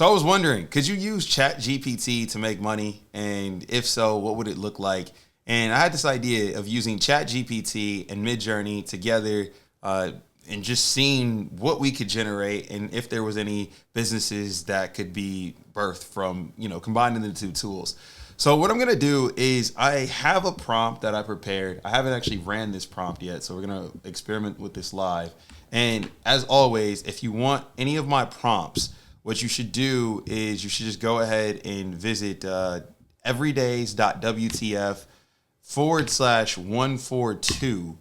So I was wondering, could you use ChatGPT to make money? And if so, what would it look like? And I had this idea of using ChatGPT and MidJourney together and just seeing what we could generate and if there was any businesses that could be birthed from, combining the two tools. So what I'm going to do is I have a prompt that I prepared. I haven't actually ran this prompt yet, so we're going to experiment with this live. And as always, if you want any of my prompts, what you should do is you should just go ahead and visit everydays.wtf/142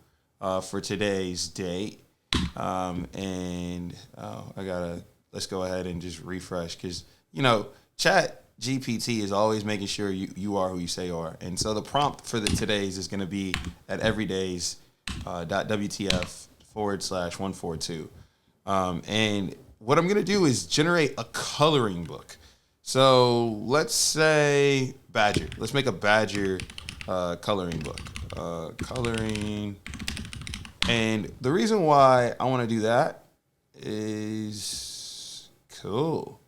for today's date. Let's go ahead and just refresh because, Chat GPT is always making sure you are who you say you are. And so the prompt for the today's is going to be at everydays.wtf/142. And what I'm going to do is generate a coloring book. So let's say Badger. Let's make a Badger coloring book. Coloring. And the reason why I want to do that is cool.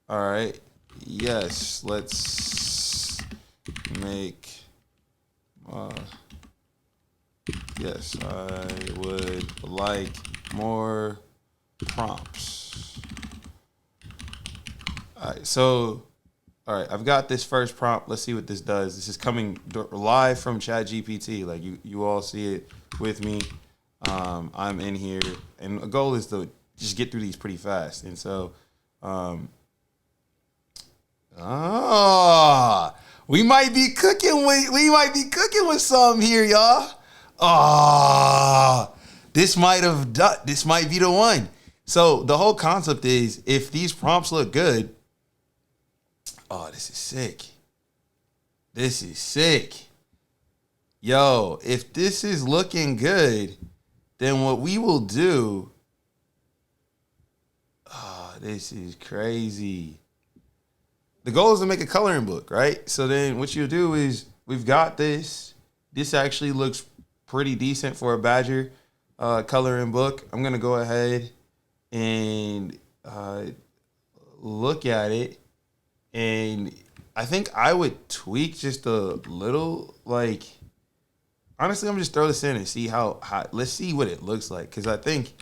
All right. Yes, let's make. Yes, I would like more prompts. All right, I've got this first prompt. Let's see what this does. This is coming live from ChatGPT. Like you all see it with me. I'm in here, and the goal is to just get through these pretty fast. And so, we might be cooking with something here, y'all. This might be the one. So the whole concept is if these prompts look good, this is sick. Yo, if this is looking good, then what we will do, this is crazy. The goal is to make a coloring book, right? So then what you'll do is we've got this. This actually looks pretty decent for a Badger coloring book. I'm going to go ahead and look at it. And I think I would tweak just a little, honestly, I'm just throw this in and see how let's see what it looks like. Because I think,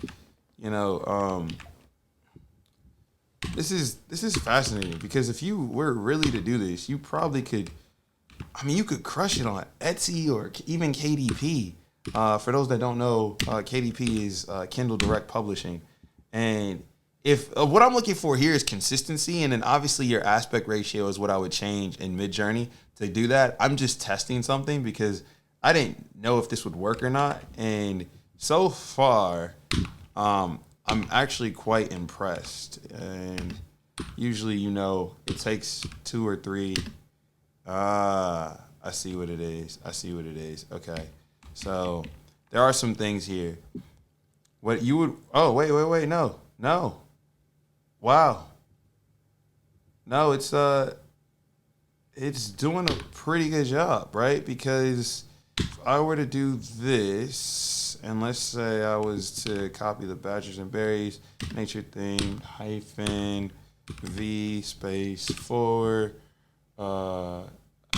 this is fascinating because if you were really to do this, you probably could, you could crush it on Etsy or even KDP. For those that don't know, KDP is Kindle Direct Publishing. And if what I'm looking for here is consistency, and then obviously your aspect ratio is what I would change in MidJourney to do that. I'm just testing something because I didn't know if this would work or not. And so far, I'm actually quite impressed. And usually, it takes 2 or 3. I see what it is. Okay. So there are some things here. What you would, wait, no. Wow. No, it's doing a pretty good job, right? Because if I were to do this, and let's say I was to copy the Badgers and Berries nature theme -v space 4. I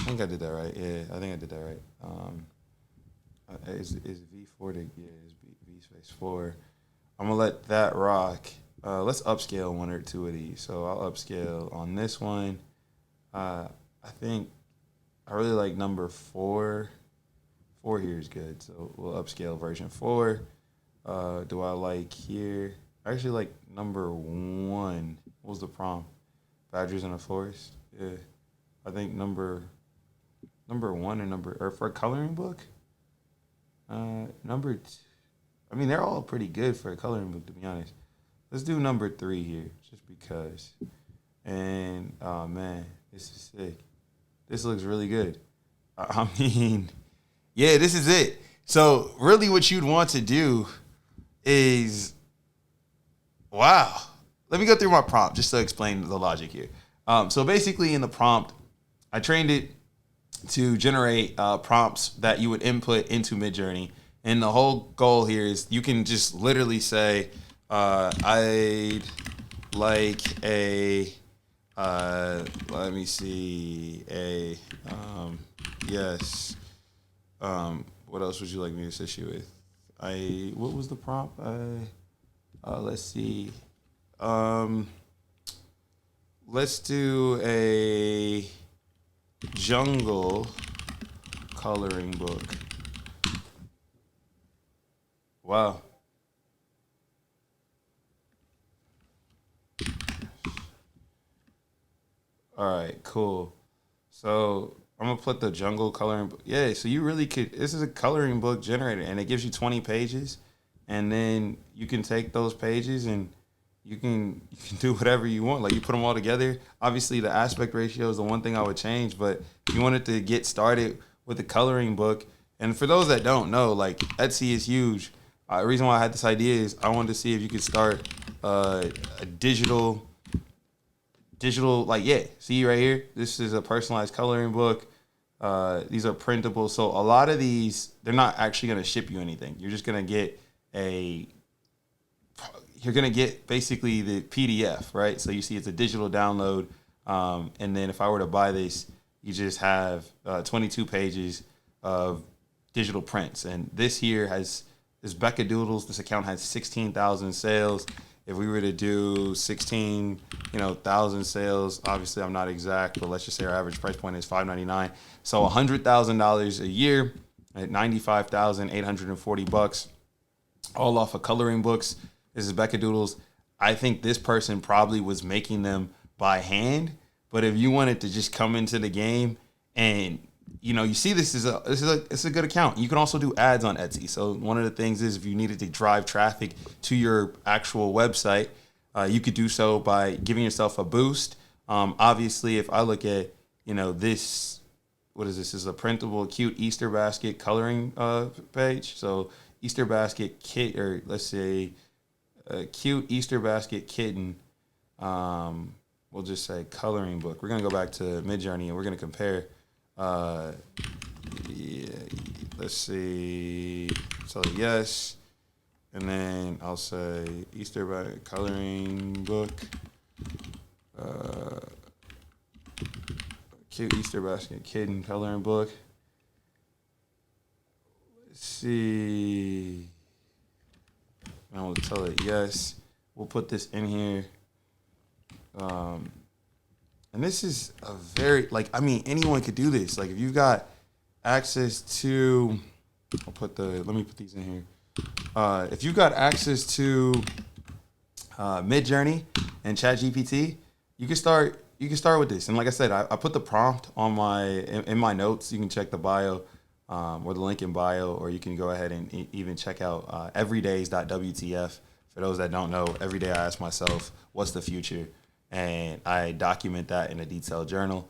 think I did that right. Yeah, I think I did that right. Is V4 to, is V space 4. I'm gonna let that rock. Let's upscale 1 or 2 of these. So I'll upscale on this one. I think I really like number 4. 4 here is good, so we'll upscale version 4. Do I like here? I actually like number 1. What was the prompt? Badgers in a forest. Yeah, I think number 1 or for a coloring book. Number 2. They're all pretty good for a coloring book, to be honest. Let's do number 3 here, just because. And oh man, this is sick. This looks really good. Yeah, this is it. So really what you'd want to do is, wow. Let me go through my prompt just to explain the logic here. So basically in the prompt, I trained it to generate prompts that you would input into MidJourney. And the whole goal here is you can just literally say, I'd like a Let me see. Yes. What else would you like me to assist you with? What was the prompt? Let's see. Um, let's do a jungle coloring book. Wow. All right, cool. So I'm gonna put the jungle coloring book. Yeah, so you really could. This is a coloring book generator, and it gives you 20 pages, and then you can take those pages and you can do whatever you want. Like you put them all together. Obviously, the aspect ratio is the one thing I would change, but if you wanted to get started with the coloring book, and for those that don't know, like Etsy is huge. The reason why I had this idea is I wanted to see if you could start a digital, like, yeah, see right here, this is a personalized coloring book. These are printable, so a lot of these, they're not actually going to ship you anything. A you're going to get basically the PDF, right? So you see it's a digital download, and then if I were to buy this, you just have 22 pages of digital prints. And this here has this Becca Doodles. This account has 16,000 sales. If we were to do 16, thousand sales, obviously I'm not exact, but let's just say our average price point is $5.99. So $100,000 a year at $95,840, all off of coloring books. This is Becca Doodles. I think this person probably was making them by hand, but if you wanted to just come into the game and you see this is a good account. You can also do ads on Etsy. So one of the things is if you needed to drive traffic to your actual website, you could do so by giving yourself a boost. Obviously, if I look at this, what is this? This is a printable cute Easter basket coloring page. So Easter basket kit, or let's say a cute Easter basket kitten. We'll just say coloring book. We're gonna go back to MidJourney and we're gonna compare. Yeah, let's see. So yes, and then I'll say Easter basket coloring book. Cute Easter basket kitten coloring book. Let's see. I will tell it yes. We'll put this in here. And this is a very, anyone could do this. Like, if you've got access to, let me put these in here. If you've got access to MidJourney and ChatGPT, you can start with this. And like I said, I put the prompt on in my notes. You can check the bio or the link in bio, or you can go ahead and even check out everydays.wtf. For those that don't know, every day I ask myself, what's the future? And I document that in a detailed journal.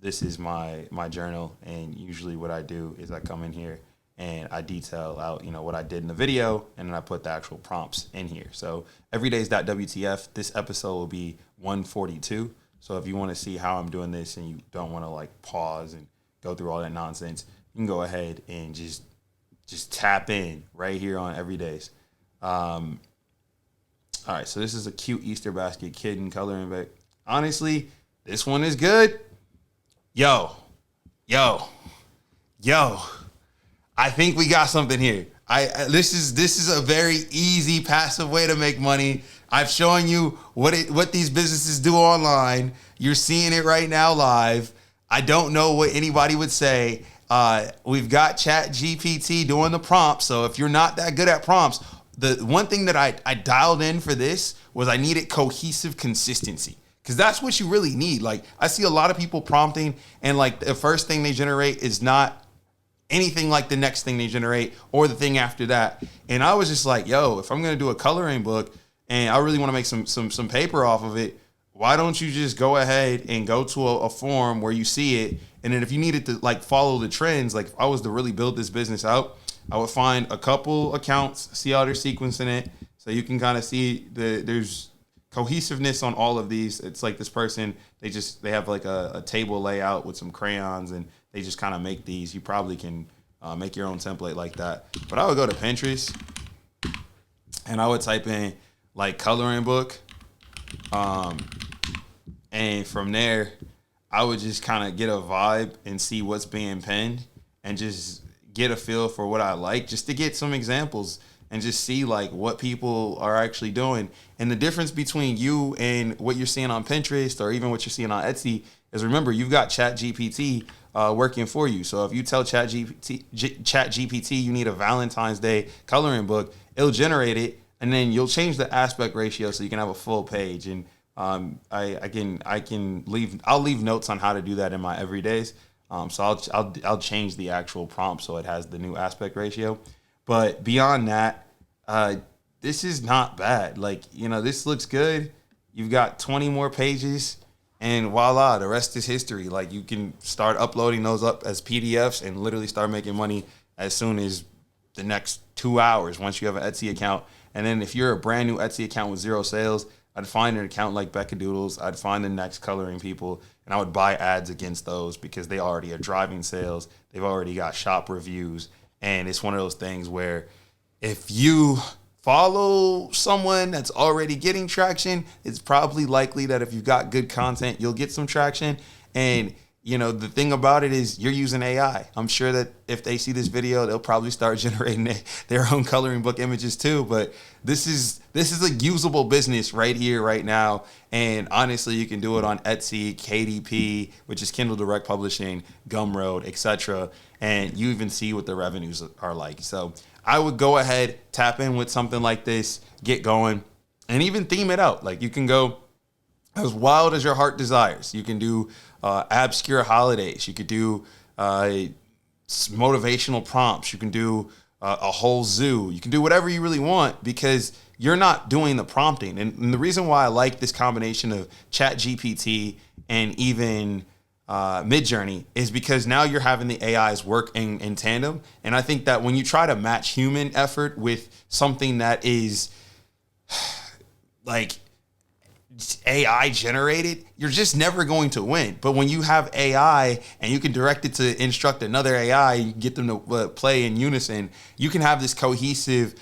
This is my journal, and usually what I do is I come in here and I detail out, what I did in the video, and then I put the actual prompts in here. So everydays.wtf, this episode will be 142. So if you want to see how I'm doing this and you don't want to pause and go through all that nonsense, you can go ahead and just tap in right here on Everydays. All right, so this is a cute Easter basket kitten coloring book. Honestly, this one is good. Yo. I think we got something here. This is a very easy passive way to make money. I've shown you what these businesses do online. You're seeing it right now live. I don't know what anybody would say. We've got ChatGPT doing the prompts. So if you're not that good at prompts, the one thing that I dialed in for this was I needed cohesive consistency, because that's what you really need. Like, I see a lot of people prompting, and the first thing they generate is not anything like the next thing they generate or the thing after that. And I was just like, yo, if I'm gonna do a coloring book and I really want to make some paper off of it, why don't you just go ahead and go to a forum where you see it, and then if you needed to follow the trends, if I was to really build this business out, I would find a couple accounts, see how they're sequencing it, so you can kind of see there's cohesiveness on all of these. It's like this person, they have a table layout with some crayons, and they just kind of make these. You probably can make your own template like that. But I would go to Pinterest, and I would type in coloring book, and And from there, I would just kind of get a vibe and see what's being pinned and just get a feel for what I like, just to get some examples and just see like what people are actually doing. And the difference between you and what you're seeing on Pinterest or even what you're seeing on Etsy is, remember, you've got ChatGPT working for you. So if you tell ChatGPT you need a Valentine's Day coloring book, it'll generate it, and then you'll change the aspect ratio so you can have a full page. And I'll leave notes on how to do that in my everydays. So I'll change the actual prompt so it has the new aspect ratio. But beyond that, this is not bad. Like, this looks good. You've got 20 more pages, and voila, the rest is history. Like, you can start uploading those up as PDFs and literally start making money as soon as the next 2 hours once you have an Etsy account. And then if you're a brand new Etsy account with 0 sales, I'd find an account like Becca Doodles. I'd find the next coloring people, and I would buy ads against those because they already are driving sales. They've already got shop reviews. And it's one of those things where if you follow someone that's already getting traction, it's probably likely that if you've got good content, you'll get some traction. And the thing about it is you're using AI. I'm sure that if they see this video, they'll probably start generating their own coloring book images too. But this is a usable business right here, right now. And honestly, you can do it on Etsy, KDP, which is Kindle Direct Publishing, Gumroad, etc. And you even see what the revenues are like. So I would go ahead, tap in with something like this, get going, and even theme it out. Like, you can go as wild as your heart desires. You can do obscure holidays. You could do motivational prompts. You can do a whole zoo. You can do whatever you really want because you're not doing the prompting. And the reason why I like this combination of ChatGPT and even MidJourney is because now you're having the AIs work in tandem. And I think that when you try to match human effort with something that is like AI generated, you're just never going to win. But when you have AI and you can direct it to instruct another AI, you can get them to play in unison, you can have this cohesive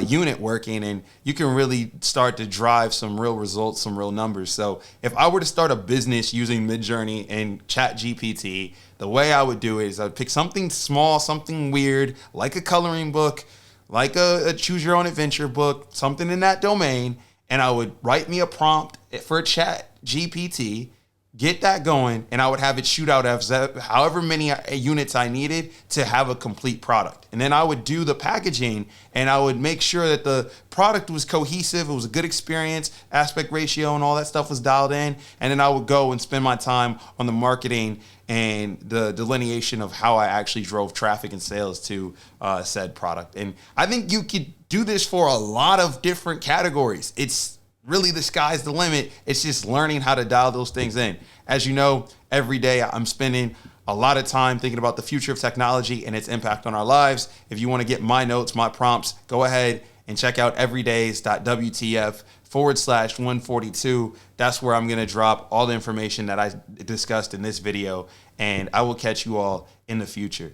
unit working, and you can really start to drive some real results, some real numbers. So if I were to start a business using MidJourney and ChatGPT, the way I would do it is I'd pick something small, something weird, like a coloring book, like a choose your own adventure book, something in that domain, and I would write me a prompt for ChatGPT, get that going, and I would have it shoot out however many units I needed to have a complete product. And then I would do the packaging, and I would make sure that the product was cohesive, it was a good experience, aspect ratio and all that stuff was dialed in. And then I would go and spend my time on the marketing and the delineation of how I actually drove traffic and sales to said product. And I think you could do this for a lot of different categories. It's really, the sky's the limit. It's just learning how to dial those things in. As you know, every day I'm spending a lot of time thinking about the future of technology and its impact on our lives. If you want to get my notes, my prompts, go ahead and check out everydays.wtf/142. That's where I'm going to drop all the information that I discussed in this video, and I will catch you all in the future.